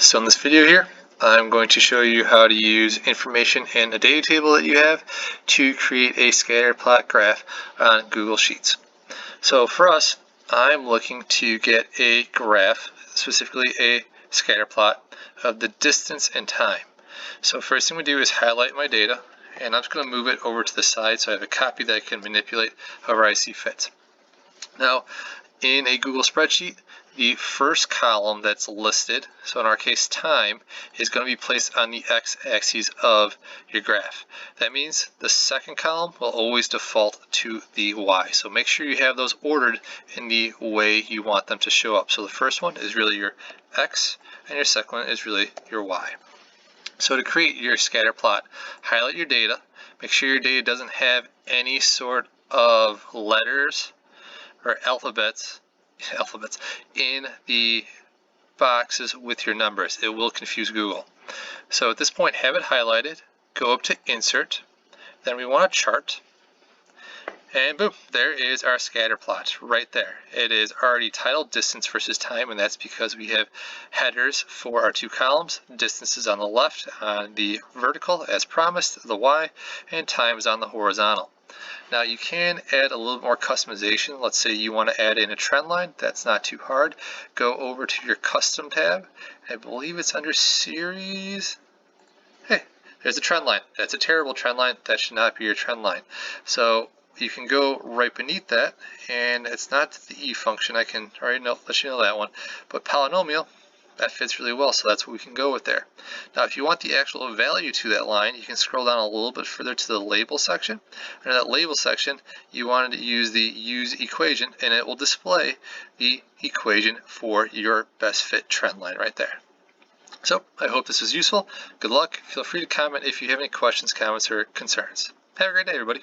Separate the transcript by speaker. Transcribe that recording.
Speaker 1: So in this video here, I'm going to show you how to use information in a data table that you have to create a scatter plot graph on Google Sheets. So for us, I'm looking to get a graph, specifically a scatter plot of the distance and time. So first thing we do is highlight my data, and I'm just going to move it over to the side so I have a copy that I can manipulate however I see fit. Now, in a Google spreadsheet, the first column that's listed, so in our case time, is going to be placed on the x-axis of your graph. That means the second column will always default to the y. So make sure you have those ordered in the way you want them to show up. So the first one is really your x, and your second one is really your y. So to create your scatter plot, highlight your data. Make sure your data doesn't have any sort of letters or alphabets in the boxes with your numbers. It will confuse Google. So at this point, have it highlighted, go up to Insert, then we want a chart, and boom, there is our scatter plot right there. It is already titled distance versus time, and that's because we have headers for our two columns. Distance is on the left on the vertical as promised, the Y, and time is on the horizontal. Now you can add a little more customization. Let's say you want to add in a trend line. That's not too hard. Go over to your custom tab. I believe it's under series. Hey, there's a trend line. That's a terrible trend line. That should not be your trend line. So you can go right beneath that, and it's not the E function. I can already let you know that one. But polynomial, that fits really well, so that's what we can go with there. Now, if you want the actual value to that line, you can scroll down a little bit further to the label section. Under that label section, you wanted to use the use equation, and it will display the equation for your best fit trend line right there. So I hope this was useful. Good luck. Feel free to comment if you have any questions, comments, or concerns. Have a great day, everybody.